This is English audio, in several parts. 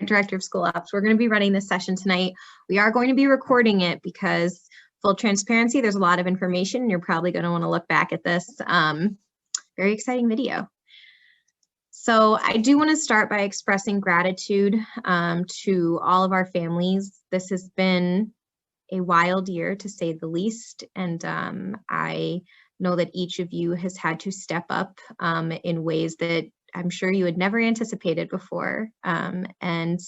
Director of School Ops. We're going to be running this session tonight. We are going to be recording it because, full transparency, there's a lot of information. You're probably going to want to look back at this very exciting video. So I do want to start by expressing gratitude to all of our families. This has been a wild year, to say the least, and I know that each of you has had to step up in ways that I'm sure you had never anticipated before. And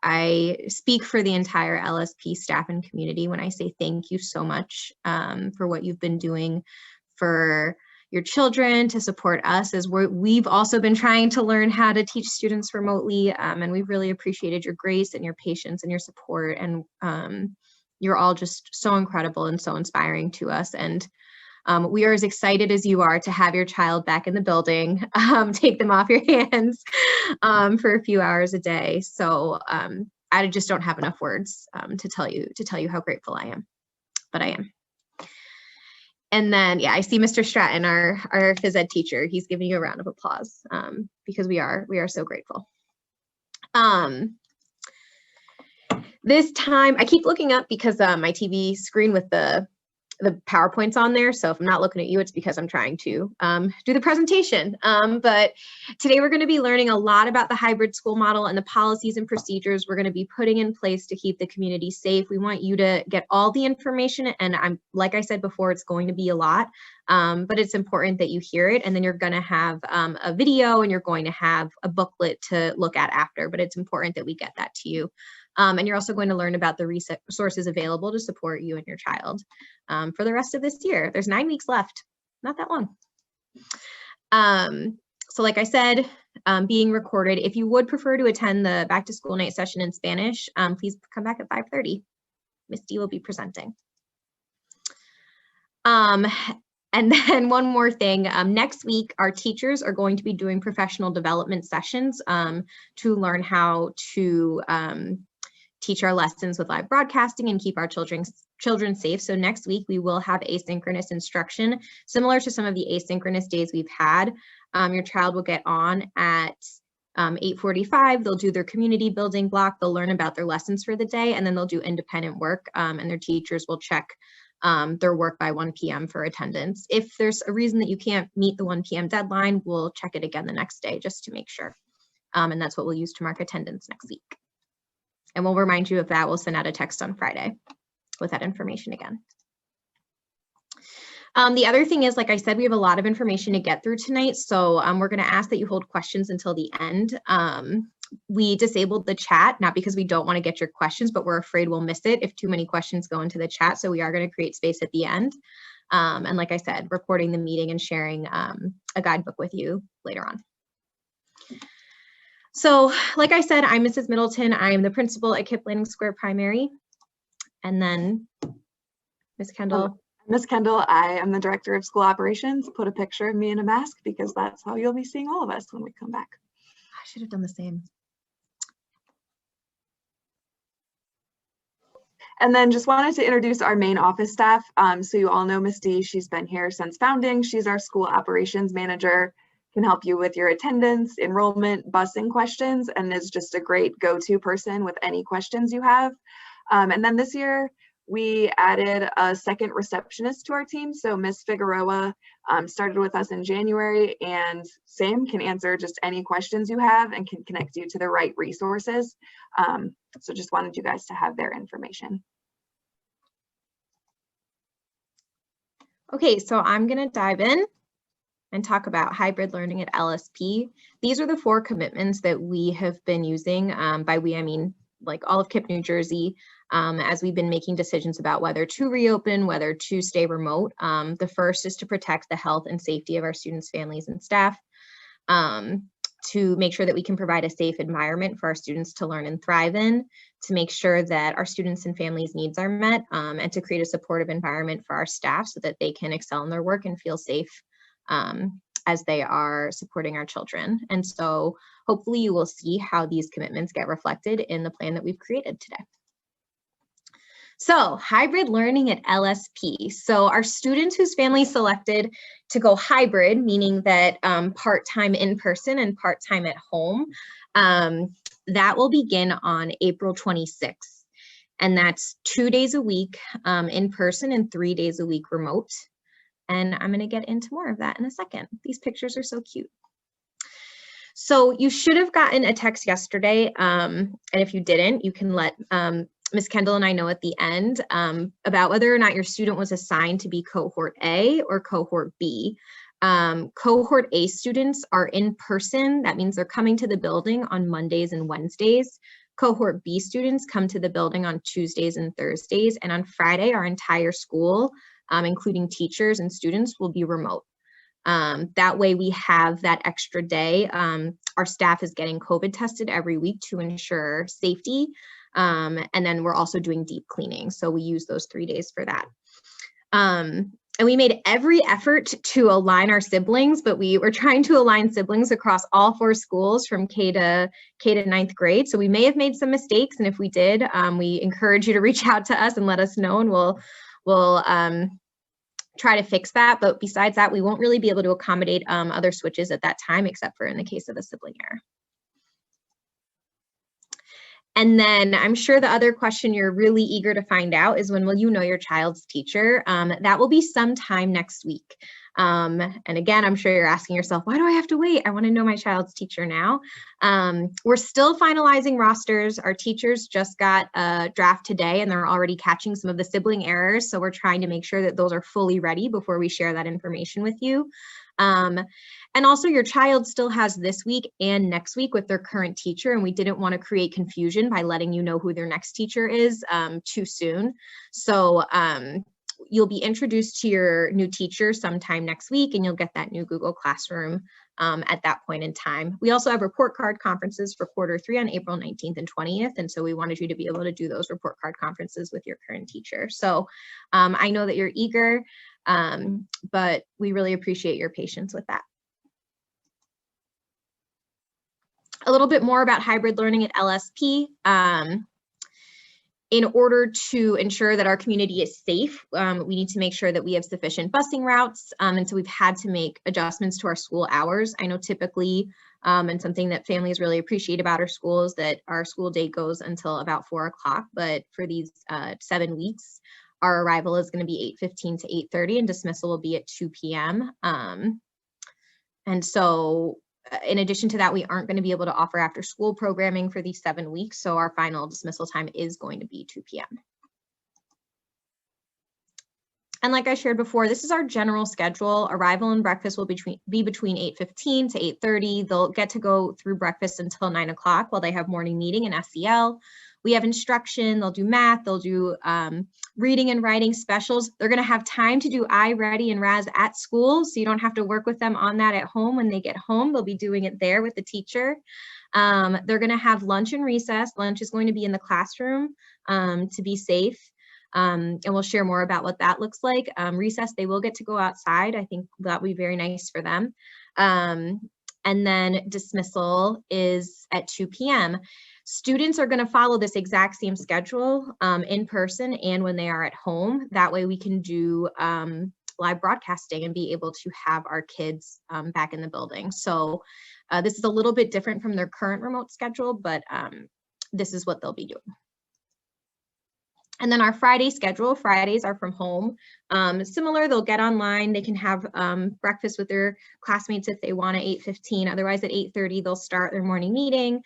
I speak for the entire LSP staff and community when I say thank you so much for what you've been doing for your children, to support us as we've also been trying to learn how to teach students remotely. And we've really appreciated your grace and your patience and your support. And you're all just so incredible and so inspiring to us. And we are as excited as you are to have your child back in the building, take them off your hands for a few hours a day. So I just don't have enough words to tell you how grateful I am, but I am. And then, yeah, I see Mr. Stratton, our phys ed teacher. He's giving you a round of applause because we are so grateful. This time, I keep looking up because my TV screen with the PowerPoint's on there. So if I'm not looking at you, it's because I'm trying to do the presentation. But today we're going to be learning a lot about the hybrid school model and the policies and procedures we're going to be putting in place to keep the community safe. We want you to get all the information, and like I said before, it's going to be a lot, but it's important that you hear it. And then you're going to have a video, and you're going to have a booklet to look at after, but it's important that we get that to you. And you're also going to learn about the resources available to support you and your child for the rest of this year. There's 9 weeks left, not that long. So like I said, being recorded. If you would prefer to attend the back to school night session in Spanish, please come back at 5:30. Miss D will be presenting. And then one more thing, next week, our teachers are going to be doing professional development sessions to learn how to teach our lessons with live broadcasting and keep our children safe. So next week we will have asynchronous instruction, similar to some of the asynchronous days we've had. Your child will get on at 8:45. They'll do their community building block. They'll learn about their lessons for the day, and then they'll do independent work, and their teachers will check their work by 1 p.m. for attendance. If there's a reason that you can't meet the 1 p.m. deadline, we'll check it again the next day just to make sure. And that's what we'll use to mark attendance next week. And we'll remind you of that. We'll send out a text on Friday with that information again. The other thing is, like I said, we have a lot of information to get through tonight. So we're going to ask that you hold questions until the end. We disabled the chat, not because we don't want to get your questions, but we're afraid we'll miss it if too many questions go into the chat. So we are going to create space at the end. And like I said, recording the meeting and sharing a guidebook with you later on. So, like I said, I'm Mrs. Middleton. I am the principal at Kip Lanning Square Primary. And then Ms. Kendall. Ms. Kendall, I am the Director of School Operations. Put a picture of me in a mask because that's how you'll be seeing all of us when we come back. I should have done the same. And then just wanted to introduce our main office staff. So you all know Ms. D, she's been here since founding. She's our School Operations Manager. Can help you with your attendance, enrollment, busing questions, and is just a great go-to person with any questions you have. And then this year, we added a second receptionist to our team. So Ms. Figueroa started with us in January, and Sam can answer just any questions you have and can connect you to the right resources. So just wanted you guys to have their information. Okay, so I'm gonna dive in and talk about hybrid learning at LSP. These are the 4 commitments that we have been using. By we, I mean like all of KIPP, New Jersey, as we've been making decisions about whether to reopen, whether to stay remote. The first is to protect the health and safety of our students, families, and staff, to make sure that we can provide a safe environment for our students to learn and thrive in, to make sure that our students and families' needs are met, and to create a supportive environment for our staff so that they can excel in their work and feel safe as they are supporting our children. And so hopefully you will see how these commitments get reflected in the plan that we've created today. So hybrid learning at LSP. So our students whose families selected to go hybrid, meaning that part-time in person and part-time at home, That will begin on April 26th. And that's 2 days a week in person and 3 days a week remote. And I'm going to get into more of that in a second. These pictures are so cute. So you should have gotten a text yesterday. And if you didn't, you can let Ms. Kendall and I know at the end about whether or not your student was assigned to be cohort A or cohort B. Cohort A students are in person. That means they're coming to the building on Mondays and Wednesdays. Cohort B students come to the building on Tuesdays and Thursdays. And on Friday, our entire school, including teachers and students, will be remote. That way we have that extra day. Our staff is getting COVID tested every week to ensure safety. And then we're also doing deep cleaning. So we use those 3 days for that. And we made every effort to align our siblings, but we were trying to align siblings across all 4 schools from K to 9th grade. So we may have made some mistakes. And if we did, we encourage you to reach out to us and let us know, and we'll try to fix that. But besides that, we won't really be able to accommodate other switches at that time, except for in the case of a sibling error. And then I'm sure the other question you're really eager to find out is when will you know your child's teacher? That will be sometime next week. And again, I'm sure you're asking yourself, why do I have to wait? I want to know my child's teacher now. We're still finalizing rosters. Our teachers just got a draft today and they're already catching some of the sibling errors. So we're trying to make sure that those are fully ready before we share that information with you. And also your child still has this week and next week with their current teacher, and we didn't want to create confusion by letting you know who their next teacher is too soon. So you'll be introduced to your new teacher sometime next week, and you'll get that new Google Classroom at that point in time. We also have report card conferences for Q3 on April 19th and 20th, and so we wanted you to be able to do those report card conferences with your current teacher. So I know that you're eager, but we really appreciate your patience with that. A little bit more about hybrid learning at LSP. In order to ensure that our community is safe, we need to make sure that we have sufficient busing routes. And so we've had to make adjustments to our school hours. I know typically, and something that families really appreciate about our school is that our school day goes until about 4 o'clock, but for these 7 weeks, our arrival is going to be 8:15 to 8:30 and dismissal will be at 2 p.m. And so in addition to that, we aren't going to be able to offer after school programming for these 7 weeks. So our final dismissal time is going to be 2 p.m. And like I shared before, this is our general schedule. Arrival and breakfast will be between 8:15 to 8:30. They'll get to go through breakfast until 9 o'clock while they have morning meeting and SEL. We have instruction, they'll do math, they'll do reading and writing specials. They're gonna have time to do iReady and RAS at school, so you don't have to work with them on that at home. When they get home, they'll be doing it there with the teacher. They're gonna have lunch and recess. Lunch is going to be in the classroom to be safe. And we'll share more about what that looks like. Recess, they will get to go outside. I think that would be very nice for them. And then dismissal is at 2 p.m. Students are going to follow this exact same schedule in person and when they are at home. That way we can do live broadcasting and be able to have our kids back in the building. So this is a little bit different from their current remote schedule, but this is what they'll be doing. And then our Friday schedule, Fridays are from home. Similar, they'll get online, they can have breakfast with their classmates if they want at 8:15. Otherwise at 8:30, they'll start their morning meeting.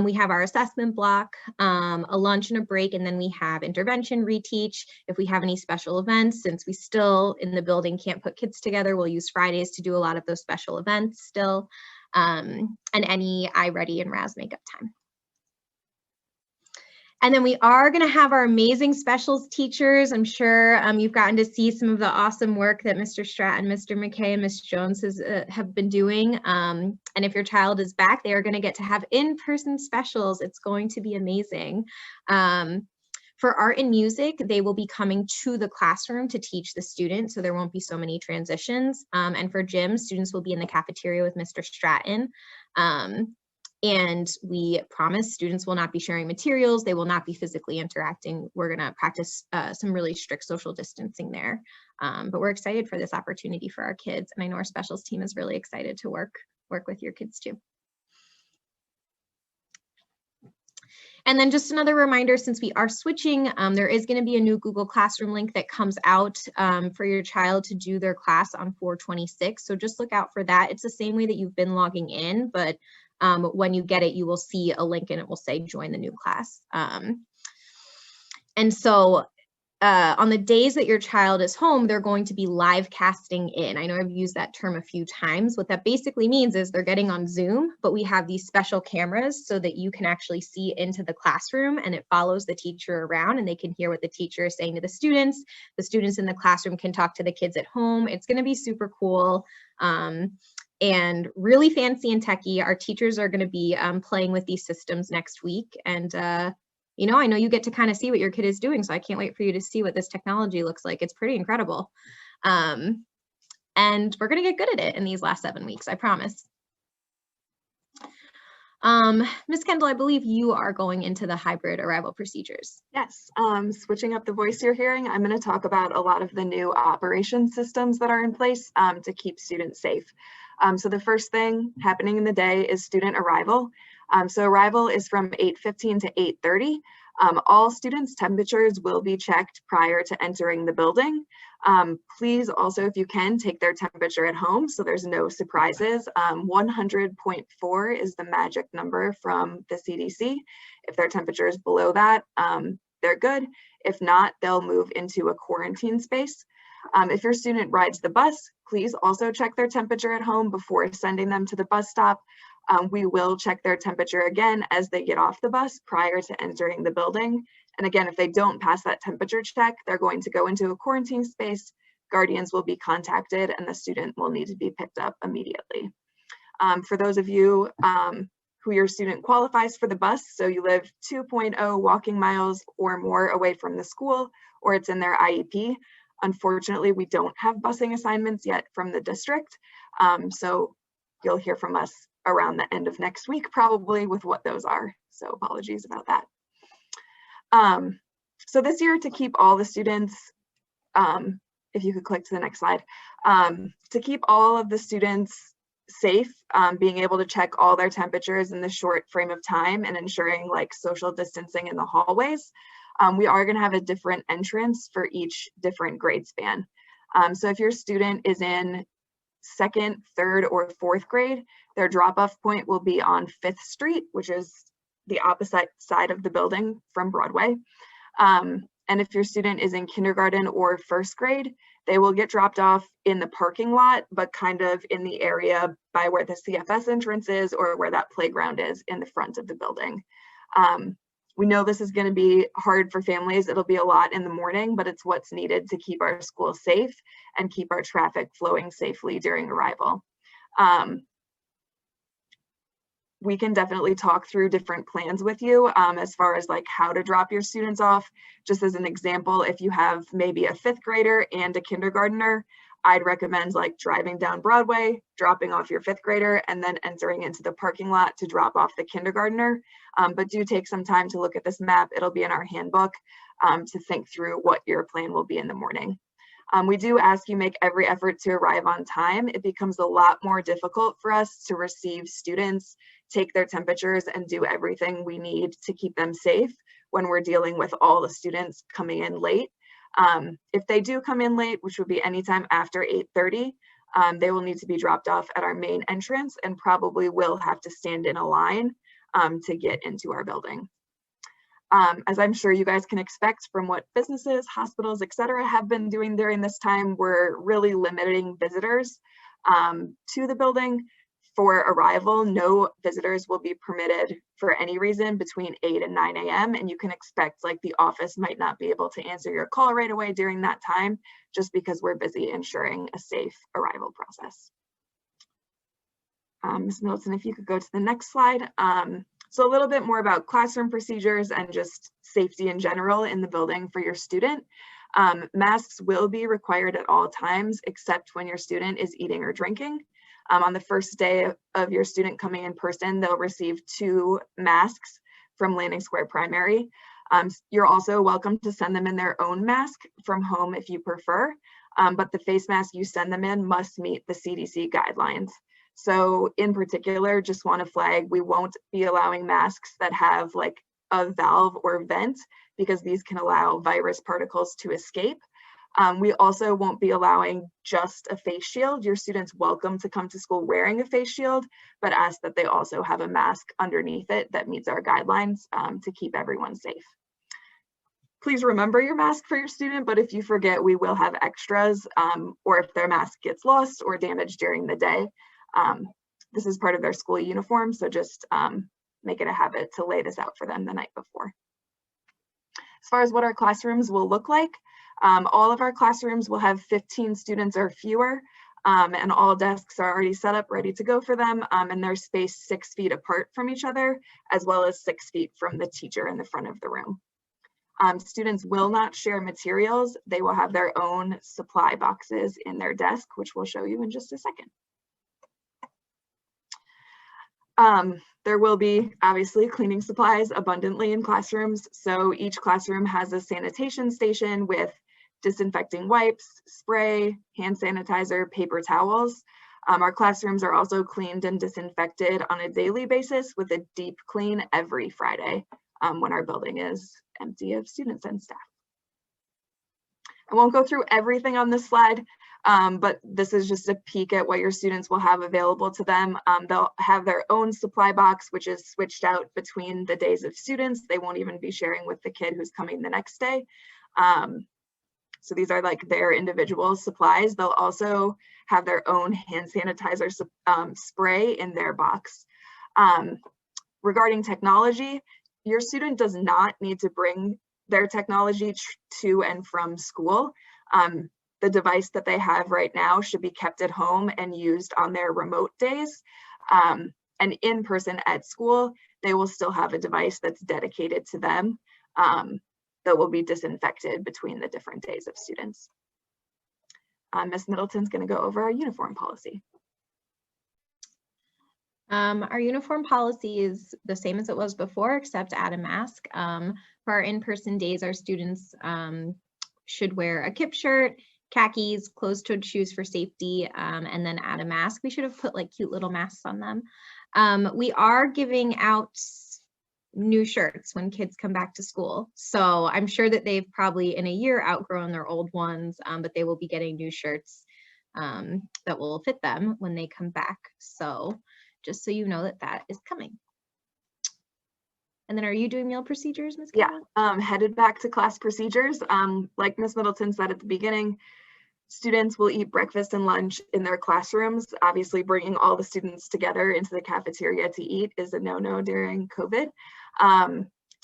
We have our assessment block, a lunch and a break, and then we have intervention, reteach. If we have any special events, since we still in the building can't put kids together, we'll use Fridays to do a lot of those special events still, and any iReady and RAS makeup time. And then we are going to have our amazing specials teachers. I'm sure you've gotten to see some of the awesome work that Mr. Stratton, Mr. McKay, and Ms. Jones have been doing. And if your child is back, they are going to get to have in-person specials. It's going to be amazing. For art and music, they will be coming to the classroom to teach the students, so there won't be so many transitions. And for gym, students will be in the cafeteria with Mr. Stratton. And we promise students will not be sharing materials. They will not be physically interacting. We're going to practice some really strict social distancing there. But we're excited for this opportunity for our kids. And I know our specials team is really excited to work with your kids too. And then just another reminder, since we are switching, there is going to be a new Google Classroom link that comes out for your child to do their class on 4/26. So just look out for that. It's the same way that you've been logging in, but when you get it, you will see a link and it will say join the new class. And so on the days that your child is home, they're going to be live casting in. I know I've used that term a few times. What that basically means is they're getting on Zoom, but we have these special cameras so that you can actually see into the classroom and it follows the teacher around and they can hear what the teacher is saying to the students. The students in the classroom can talk to the kids at home. It's going to be super cool. And really fancy and techy. Our teachers are going to be playing with these systems next week. And you know, I know you get to kind of see what your kid is doing, so I can't wait for you to see what this technology looks like. It's pretty incredible. And we're going to get good at it in these last 7 weeks, I promise. Ms. Kendall, I believe you are going into the hybrid arrival procedures. Yes, switching up the voice you're hearing, I'm going to talk about a lot of the new operation systems that are in place to keep students safe. So the first thing happening in the day is student arrival. So arrival is from 8:15 to 8:30. All students' temperatures will be checked prior to entering the building. Please also, if you can, take their temperature at home so there's no surprises. 100.4 is the magic number from the CDC. If their temperature is below that, they're good. If not, they'll move into a quarantine space. If your student rides the bus, please also check their temperature at home before sending them to the bus stop. We will check their temperature again as they get off the bus prior to entering the building. And again, if they don't pass that temperature check, they're going to go into a quarantine space. Guardians will be contacted and the student will need to be picked up immediately. For those of you who your student qualifies for the bus, so you live 2.0 walking miles or more away from the school, or it's in their IEP. Unfortunately, we don't have busing assignments yet from the district. So you'll hear from us around the end of next week, probably, with what those are. So apologies about that. So this year, to keep all the students, if you could click to the next slide, to keep all of the students safe, being able to check all their temperatures in the short frame of time and ensuring like social distancing in the hallways, we are going to have a different entrance for each different grade span. So if your student is in 2nd, 3rd, or 4th grade, their drop-off point will be on 5th Street, which is the opposite side of the building from Broadway. And if your student is in kindergarten or 1st grade, they will get dropped off in the parking lot, but kind of in the area by where the CFS entrance is or where that playground is in the front of the building. We know this is going to be hard for families. It'll be a lot in the morning, but it's what's needed to keep our schools safe and keep our traffic flowing safely during arrival. We can definitely talk through different plans with you as far as like how to drop your students off. Just as an example, if you have maybe a 5th grader and a kindergartner, I'd recommend like driving down Broadway, dropping off your 5th grader, and then entering into the parking lot to drop off the kindergartner. But do take some time to look at this map. It'll be in our handbook to think through what your plan will be in the morning. We do ask you make every effort to arrive on time. It becomes a lot more difficult for us to receive students, take their temperatures, and do everything we need to keep them safe when we're dealing with all the students coming in late. If they do come in late, which would be anytime after 8:30, they will need to be dropped off at our main entrance and probably will have to stand in a line to get into our building. As I'm sure you guys can expect from what businesses, hospitals, etc. have been doing during this time, we're really limiting visitors to the building. For arrival, no visitors will be permitted for any reason between 8 and 9 a.m. And you can expect like the office might not be able to answer your call right away during that time, just because we're busy ensuring a safe arrival process. Ms. Middleton, if you could go to the next slide. So a little bit more about classroom procedures and just safety in general in the building for your student. Masks will be required at all times, except when your student is eating or drinking. On the first day of your student coming in person, they'll receive 2 masks from Landing Square Primary. You're also welcome to send them in their own mask from home if you prefer, but the face mask you send them in must meet the CDC guidelines. So in particular, just want to flag, we won't be allowing masks that have like a valve or vent because these can allow virus particles to escape. We also won't be allowing just a face shield. Your students welcome to come to school wearing a face shield, but ask that they also have a mask underneath it that meets our guidelines to keep everyone safe. Please remember your mask for your student, but if you forget, we will have extras, or if their mask gets lost or damaged during the day. This is part of their school uniform, so just make it a habit to lay this out for them the night before. As far as what our classrooms will look like, all of our classrooms will have 15 students or fewer, and all desks are already set up, ready to go for them, and they're spaced 6 feet apart from each other, as well as 6 feet from the teacher in the front of the room. Students will not share materials. They will have their own supply boxes in their desk, which we'll show you in just a second. There will be obviously cleaning supplies abundantly in classrooms. So each classroom has a sanitation station with disinfecting wipes, spray, hand sanitizer, paper towels. Our classrooms are also cleaned and disinfected on a daily basis with a deep clean every Friday when our building is empty of students and staff. I won't go through everything on this slide, but this is just a peek at what your students will have available to them. They'll have their own supply box, which is switched out between the days of students. They won't even be sharing with the kid who's coming the next day. So these are like their individual supplies. They'll also have their own hand sanitizer spray in their box. Regarding technology, your student does not need to bring their technology to and from school. The device that they have right now should be kept at home and used on their remote days. And in person at school, they will still have a device that's dedicated to them that will be disinfected between the different days of students. Ms. Middleton's going to go over our uniform policy. Our uniform policy is the same as it was before, except add a mask. For our in-person days, our students should wear a kip shirt, khakis, closed-toed shoes for safety, and then add a mask. We should have put like cute little masks on them. We are giving out new shirts when kids come back to school. So I'm sure that they've probably in a year outgrown their old ones, but they will be getting new shirts that will fit them when they come back. So just so you know that that is coming. And then are you doing meal procedures, Ms. Yeah, headed back to class procedures. Like Ms. Middleton said at the beginning, students will eat breakfast and lunch in their classrooms. Obviously, bringing all the students together into the cafeteria to eat is a no-no during COVID.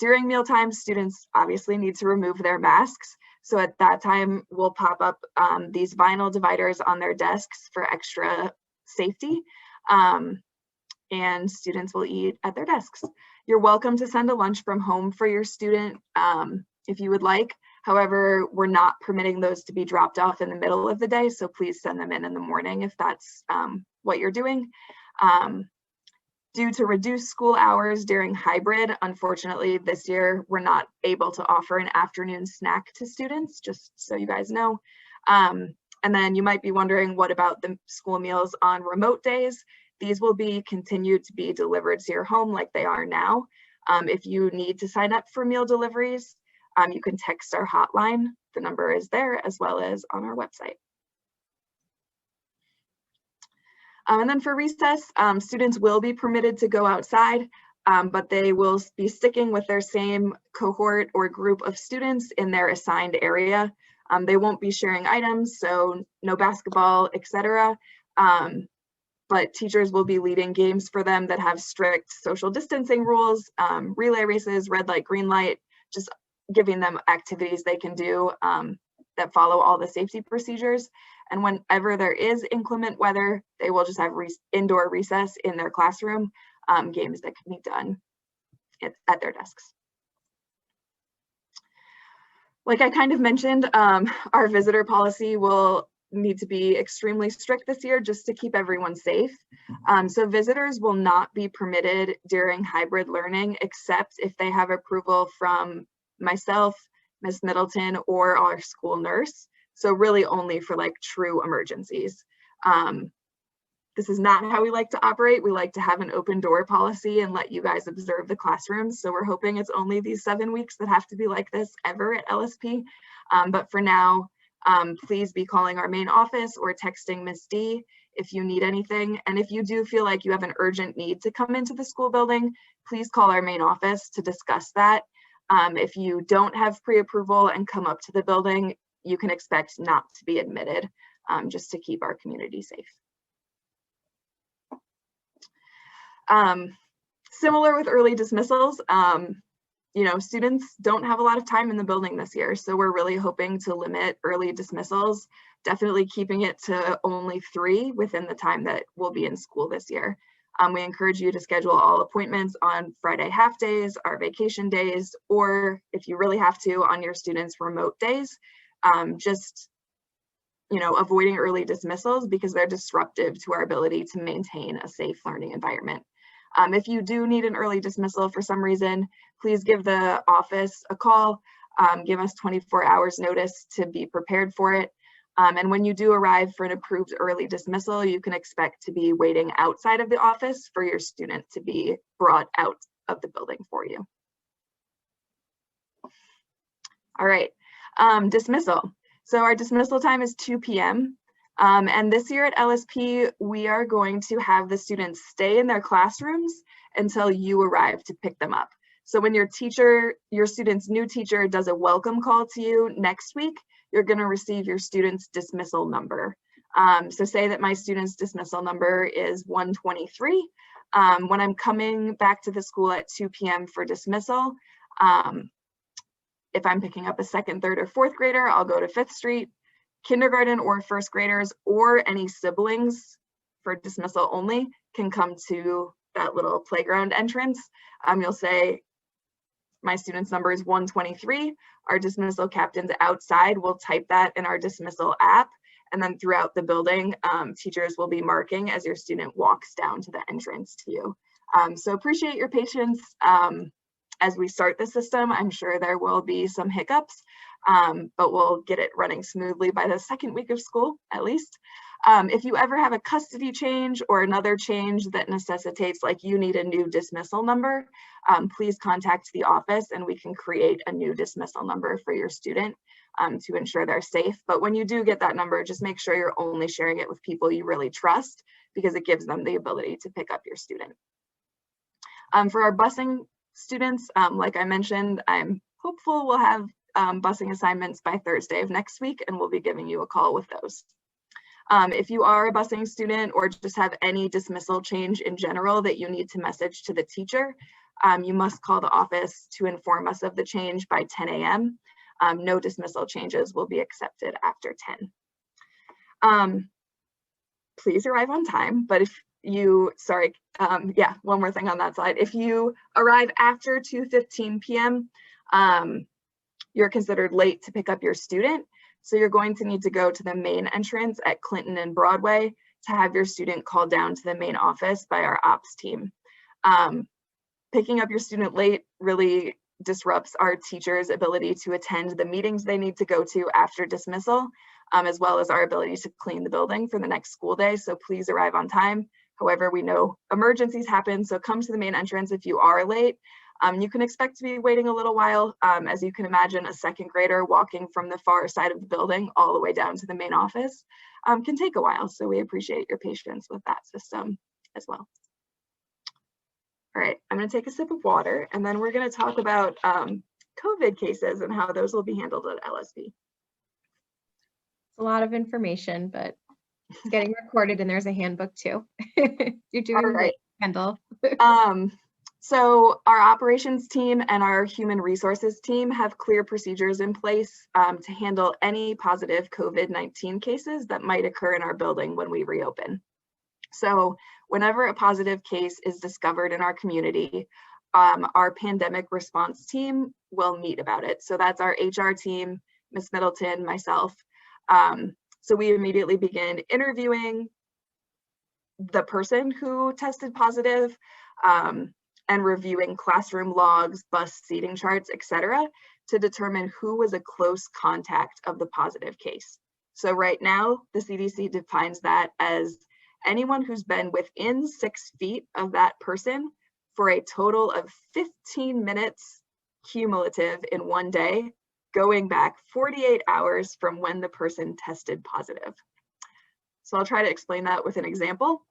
During mealtime, students obviously need to remove their masks. So at that time, we'll pop up these vinyl dividers on their desks for extra safety. And students will eat at their desks. You're welcome to send a lunch from home for your student if you would like. However, we're not permitting those to be dropped off in the middle of the day, so please send them in the morning if that's what you're doing. Due to reduced school hours during hybrid, unfortunately this year we're not able to offer an afternoon snack to students, just so you guys know. And then you might be wondering, what about the school meals on remote days? These will be continued to be delivered to your home like they are now. If you need to sign up for meal deliveries, you can text our hotline. The number is there as well as on our website. And then for recess, students will be permitted to go outside, but they will be sticking with their same cohort or group of students in their assigned area. They won't be sharing items, so no basketball, etc. But teachers will be leading games for them that have strict social distancing rules, relay races, red light, green light, just giving them activities they can do that follow all the safety procedures. And whenever there is inclement weather, they will just have indoor recess in their classroom, games that can be done at their desks. Like I kind of mentioned, our visitor policy will need to be extremely strict this year just to keep everyone safe. So visitors will not be permitted during hybrid learning except if they have approval from myself, Ms. Middleton, or our school nurse. So really only for like true emergencies. This is not how we like to operate. We like to have an open door policy and let you guys observe the classrooms. So we're hoping it's only these 7 weeks that have to be like this ever at LSP. But for now, please be calling our main office or texting Ms. D if you need anything. And if you do feel like you have an urgent need to come into the school building, please call our main office to discuss that. If you don't have pre-approval and come up to the building, you can expect not to be admitted, just to keep our community safe. Similar with early dismissals, you know, students don't have a lot of time in the building this year, so we're really hoping to limit early dismissals, definitely keeping it to only 3 within the time that we'll be in school this year. We encourage you to schedule all appointments on Friday half days, our vacation days, or if you really have to, on your students' remote days. Just, you know, avoiding early dismissals because they're disruptive to our ability to maintain a safe learning environment. If you do need an early dismissal for some reason, please give the office a call, give us 24 hours notice to be prepared for it. And when you do arrive for an approved early dismissal, you can expect to be waiting outside of the office for your student to be brought out of the building for you. All right, dismissal. So our dismissal time is 2 p.m. And this year at LSP, we are going to have the students stay in their classrooms until you arrive to pick them up. So when your student's new teacher does a welcome call to you next week, you're going to receive your student's dismissal number. So say that my student's dismissal number is 123. When I'm coming back to the school at 2 p.m. for dismissal, if I'm picking up a 2nd, 3rd, or 4th grader, I'll go to 5th Street. Kindergarten or 1st graders or any siblings for dismissal only can come to that little playground entrance. You'll say, my student's number is 123. Our dismissal captains outside will type that in our dismissal app. And then throughout the building, teachers will be marking as your student walks down to the entrance to you. So appreciate your patience as we start the system. I'm sure there will be some hiccups, but we'll get it running smoothly by the 2nd week of school, at least. If you ever have a custody change or another change that necessitates, like you need a new dismissal number, please contact the office and we can create a new dismissal number for your student to ensure they're safe. But when you do get that number, just make sure you're only sharing it with people you really trust, because it gives them the ability to pick up your student. For our busing students, like I mentioned, I'm hopeful we'll have busing assignments by Thursday of next week, and we'll be giving you a call with those. If you are a busing student or just have any dismissal change in general that you need to message to the teacher, you must call the office to inform us of the change by 10 a.m. No dismissal changes will be accepted after 10. Please arrive on time, but if you, yeah, one more thing on that side. If you arrive after 2:15 p.m., you're considered late to pick up your student. So you're going to need to go to the main entrance at Clinton and Broadway to have your student called down to the main office by our ops team. Picking up your student late really disrupts our teachers' ability to attend the meetings they need to go to after dismissal, as well as our ability to clean the building for the next school day. So please arrive on time. However, we know emergencies happen, so come to the main entrance if you are late. You can expect to be waiting a little while. As you can imagine, a 2nd grader walking from the far side of the building all the way down to the main office can take a while. So we appreciate your patience with that system as well. All right, I'm going to take a sip of water, and then we're going to talk about COVID cases and how those will be handled at LSP. It's a lot of information, but it's getting recorded, and there's a handbook too. You're doing great, Kendall. So our operations team and our human resources team have clear procedures in place to handle any positive COVID-19 cases that might occur in our building when we reopen. So whenever a positive case is discovered in our community, our pandemic response team will meet about it. So that's our HR team, Ms. Middleton, myself. So we immediately begin interviewing the person who tested positive, and reviewing classroom logs, bus seating charts, etc., to determine who was a close contact of the positive case. So right now, the CDC defines that as anyone who's been within 6 feet of that person for a total of 15 minutes cumulative in one day, going back 48 hours from when the person tested positive. So I'll try to explain that with an example.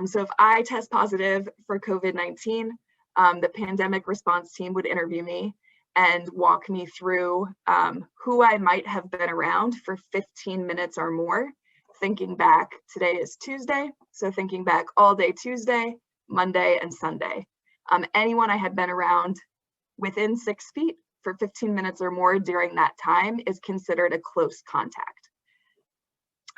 So if I test positive for COVID-19, the pandemic response team would interview me and walk me through who I might have been around for 15 minutes or more, thinking back, today is Tuesday, so thinking back all day Tuesday, Monday, and Sunday. Anyone I had been around within 6 feet for 15 minutes or more during that time is considered a close contact.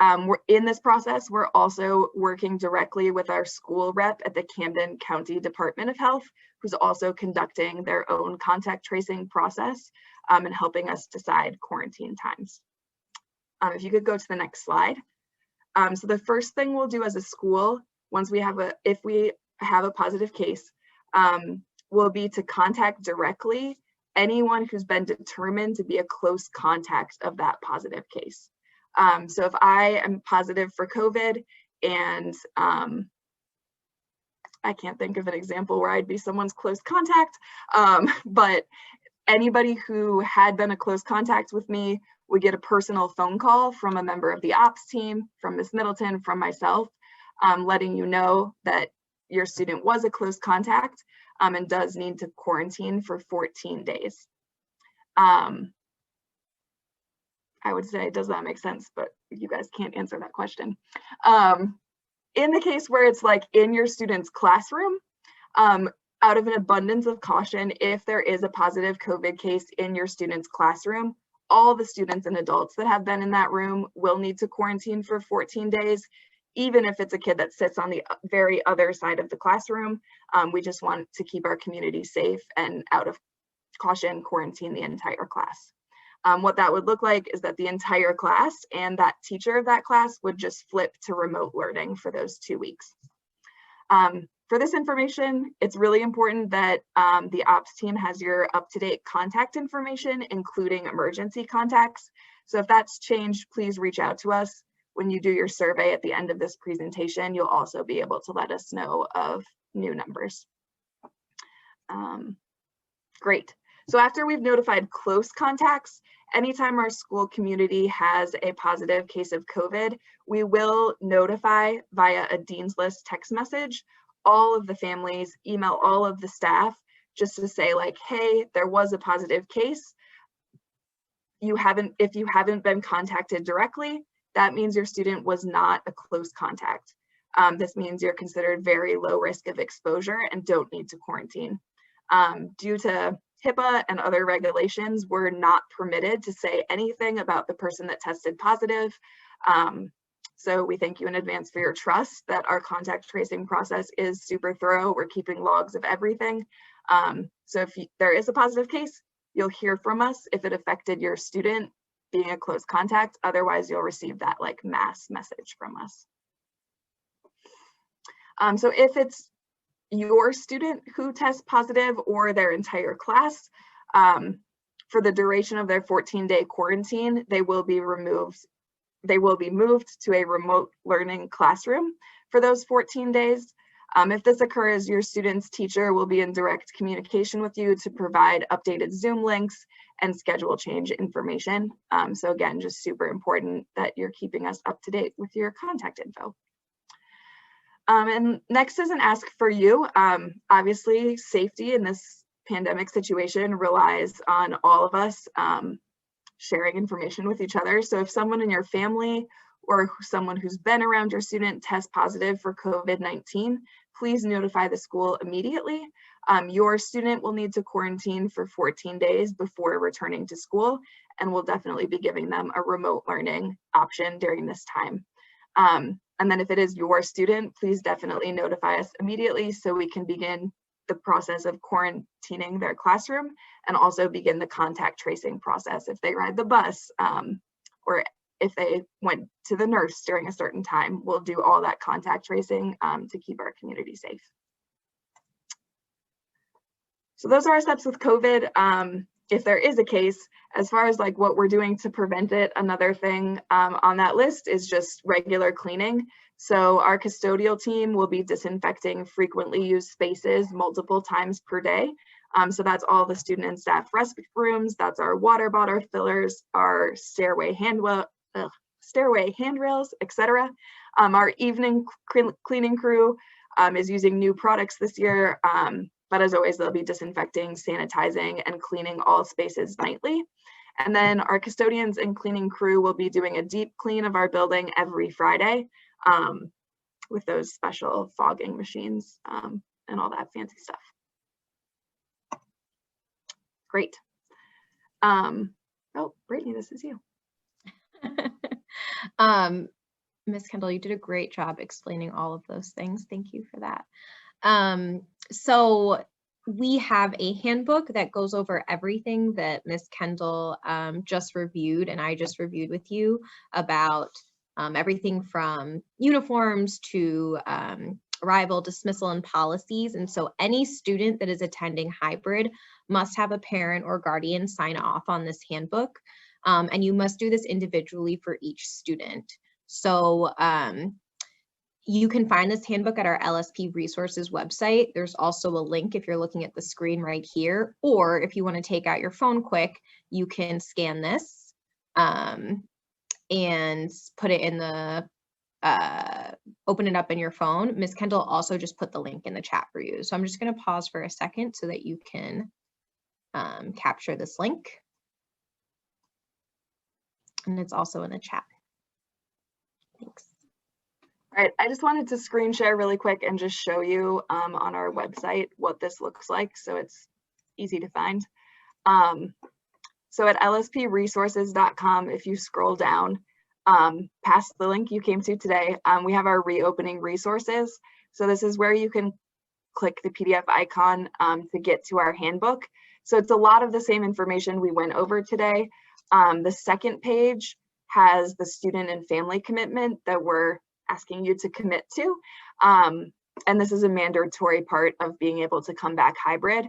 We're in this process, we're also working directly with our school rep at the Camden County Department of Health, who's also conducting their own contact tracing process and helping us decide quarantine times. If you could go to the next slide. So the first thing we'll do as a school, once we have if we have a positive case, will be to contact directly anyone who's been determined to be a close contact of that positive case. So if I am positive for COVID and I can't think of an example where I'd be someone's close contact, but anybody who had been a close contact with me would get a personal phone call from a member of the ops team, from Ms. Middleton, from myself, letting you know that your student was a close contact and does need to quarantine for 14 days. I would say, does that make sense? But you guys can't answer that question. In the case where it's like in your student's classroom, out of an abundance of caution, if there is a positive COVID case in your student's classroom, all the students and adults that have been in that room will need to quarantine for 14 days, even if it's a kid that sits on the very other side of the classroom. We just want to keep our community safe and out of caution, quarantine the entire class. What that would look like is that the entire class and that teacher of that class would just flip to remote learning for those 2 weeks. For this information, it's really important that the ops team has your up-to-date contact information, including emergency contacts. So if that's changed, please reach out to us. When you do your survey at the end of this presentation, you'll also be able to let us know of new numbers. Great. So after we've notified close contacts, anytime our school community has a positive case of COVID, we will notify via a Dean's List text message all of the families, email all of the staff, just to say like, hey, there was a positive case. If you haven't been contacted directly, that means your student was not a close contact. This means you're considered very low risk of exposure and don't need to quarantine. Due to HIPAA and other regulations, we're not permitted to say anything about the person that tested positive. So we thank you in advance for your trust that our contact tracing process is super thorough. We're keeping logs of everything. So if there is a positive case, you'll hear from us if it affected your student being a close contact. Otherwise, you'll receive that like mass message from us. So if it's your student who tests positive or their entire class, for the duration of their 14-day quarantine, they will be moved to a remote learning classroom for those 14 days. If this occurs, your student's teacher will be in direct communication with you to provide updated Zoom links and schedule change information. So again, just super important that you're keeping us up to date with your contact info. And next is an ask for you. Obviously, safety in this pandemic situation relies on all of us sharing information with each other. So if someone in your family or someone who's been around your student tests positive for COVID-19, please notify the school immediately. Your student will need to quarantine for 14 days before returning to school, and we'll definitely be giving them a remote learning option during this time. And then if it is your student, please definitely notify us immediately so we can begin the process of quarantining their classroom and also begin the contact tracing process if they ride the bus or if they went to the nurse during a certain time. We'll do all that contact tracing to keep our community safe. So those are our steps with COVID. If there is a case, as far as like what we're doing to prevent it, another thing on that list is just regular cleaning. So our custodial team will be disinfecting frequently used spaces multiple times per day. So that's all the student and staff restrooms, that's our water bottle fillers, our stairway handrails, etc. Our evening cleaning crew is using new products this year, but as always, they'll be disinfecting, sanitizing, and cleaning all spaces nightly. And then our custodians and cleaning crew will be doing a deep clean of our building every Friday with those special fogging machines and all that fancy stuff. Great. Oh, Brittany, this is you. Ms. Kendall, you did a great job explaining all of those things. Thank you for that. So we have a handbook that goes over everything that Ms. Kendall just reviewed and I just reviewed with you about everything from uniforms to arrival, dismissal, and policies. And so any student that is attending hybrid must have a parent or guardian sign off on this handbook. And you must do this individually for each student. So you can find this handbook at our LSP resources website. There's also a link if you're looking at the screen right here, or if you want to take out your phone quick, you can scan this and put it in the, open it up in your phone. Ms. Kendall also just put the link in the chat for you. So I'm just going to pause for a second so that you can capture this link. And it's also in the chat. Thanks. All right, I just wanted to screen share really quick and just show you on our website what this looks like so it's easy to find. So at lspresources.com, if you scroll down past the link you came to today, we have our reopening resources. So this is where you can click the PDF icon to get to our handbook. So it's a lot of the same information we went over today. The second page has the student and family commitment that we're asking you to commit to. And this is a mandatory part of being able to come back hybrid.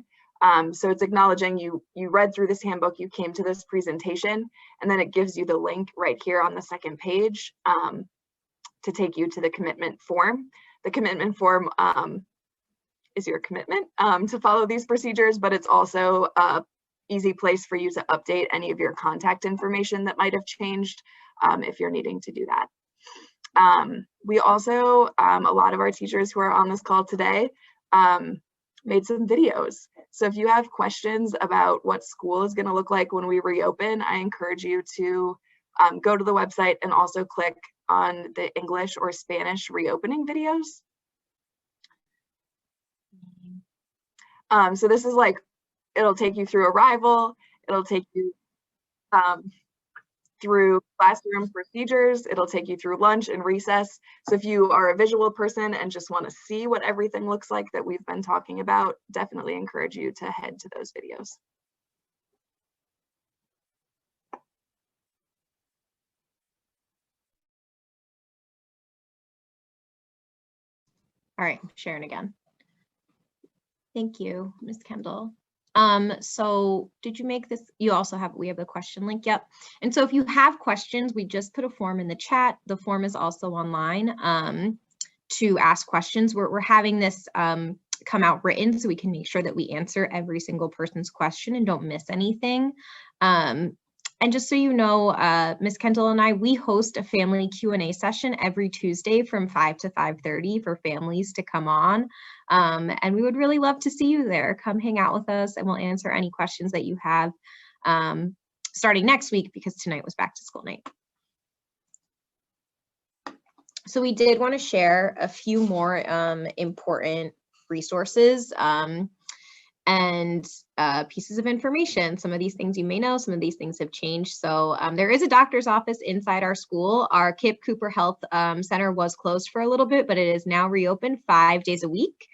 So it's acknowledging you read through this handbook, you came to this presentation, and then it gives you the link right here on the second page to take you to the commitment form. The commitment form is your commitment to follow these procedures, but it's also a easy place for you to update any of your contact information that might have changed if you're needing to do that. We also, a lot of our teachers who are on this call today made some videos. So if you have questions about what school is going to look like when we reopen, I encourage you to go to the website and also click on the English or Spanish reopening videos. So this is like, it'll take you through arrival, it'll take you through classroom procedures, it'll take you through lunch and recess. So if you are a visual person and just want to see what everything looks like that we've been talking about, definitely encourage you to head to those videos. All right, sharing again. Thank you, Ms. Kendall. So did you make this? You also have, we have the question link. Yep. And so if you have questions, we just put a form in the chat. The form is also online to ask questions. We're having this come out written so we can make sure that we answer every single person's question and don't miss anything. And just so you know, Ms. Kendall and I, we host a family Q&A session every Tuesday from 5 to 5:30 for families to come on. And we would really love to see you there. Come hang out with us and we'll answer any questions that you have starting next week because tonight was back to school night. So we did want to share a few more important resources and pieces of information. Some of these things you may know, some of these things have changed. So there is a doctor's office inside our school. Our Kip Cooper Health Center was closed for a little bit, but it is now reopened 5 days a week.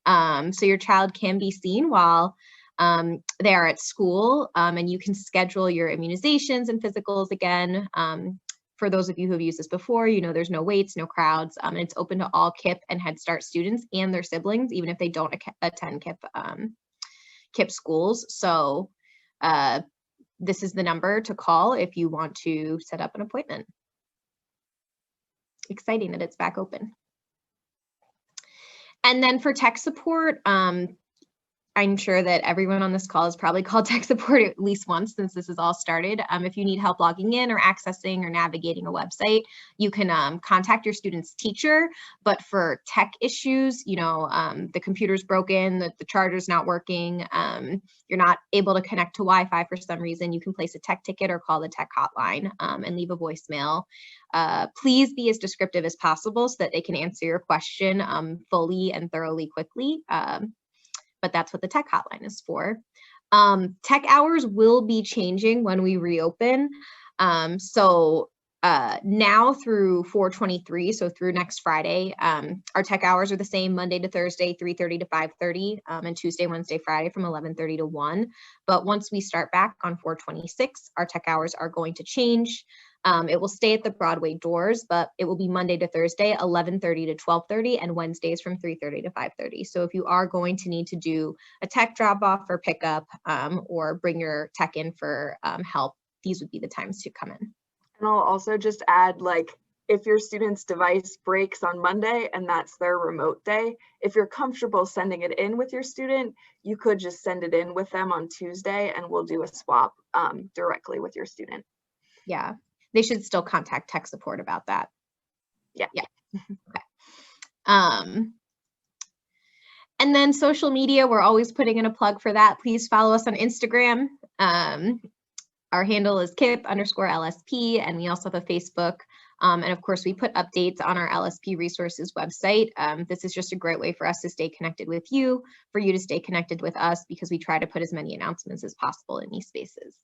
So your child can be seen while they are at school, and you can schedule your immunizations and physicals again. For those of you who have used this before, you know there's no waits, no crowds, and it's open to all KIPP and Head Start students and their siblings, even if they don't attend KIPP schools. So this is the number to call if you want to set up an appointment. exciting that it's back open. And then for tech support, I'm sure that everyone on this call has probably called tech support at least once since this has all started. If you need help logging in or accessing or navigating a website, you can contact your student's teacher. But for tech issues, you know, the computer's broken, the charger's not working, you're not able to connect to Wi-Fi for some reason, you can place a tech ticket or call the tech hotline and leave a voicemail. Please be as descriptive as possible so that they can answer your question fully and thoroughly quickly. But that's what the tech hotline is for. Tech hours will be changing when we reopen. So now through 4/23, so through next Friday, our tech hours are the same Monday to Thursday, 3:30 to 5:30, and Tuesday, Wednesday, Friday from 11:30 to 1. But once we start back on 4/26, our tech hours are going to change. It will stay at the Broadway doors, but it will be Monday to Thursday, 11:30 to 12:30, and Wednesdays from 3:30 to 5:30. So if you are going to need to do a tech drop-off or pickup, or bring your tech in for help, these would be the times to come in. And I'll also just add, like, if your student's device breaks on Monday and that's their remote day, if you're comfortable sending it in with your student, you could just send it in with them on Tuesday and we'll do a swap directly with your student. Yeah. They should still contact tech support about that. Yeah. Okay. And then social media, we're always putting in a plug for that. Please follow us on Instagram. Our handle is KIP_LSP, and we also have a Facebook. And of course, we put updates on our LSP resources website. This is just a great way for us to stay connected with you, for you to stay connected with us, because we try to put as many announcements as possible in these spaces.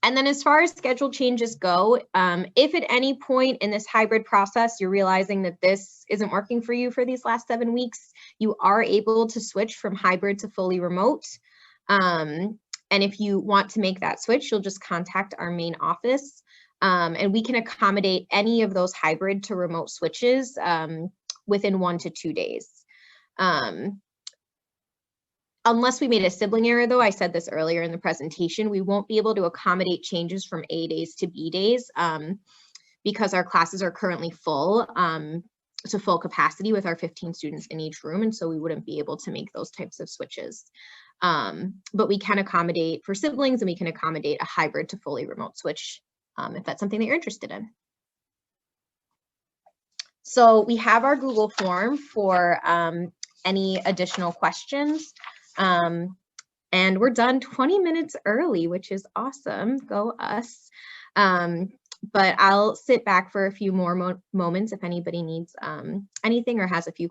And then as far as schedule changes go, if at any point in this hybrid process, you're realizing that this isn't working for you for these last 7 weeks, you are able to switch from hybrid to fully remote. And if you want to make that switch, you'll just contact our main office, and we can accommodate any of those hybrid to remote switches within 1 to 2 days. Unless we made a sibling error, though, I said this earlier in the presentation, we won't be able to accommodate changes from A days to B days because our classes are currently full to full capacity with our 15 students in each room, and so we wouldn't be able to make those types of switches. But we can accommodate for siblings, and we can accommodate a hybrid to fully remote switch if that's something that you're interested in. So we have our Google form for any additional questions. And we're done 20 minutes early, which is awesome. Go us. But I'll sit back for a few more moments if anybody needs anything or has a few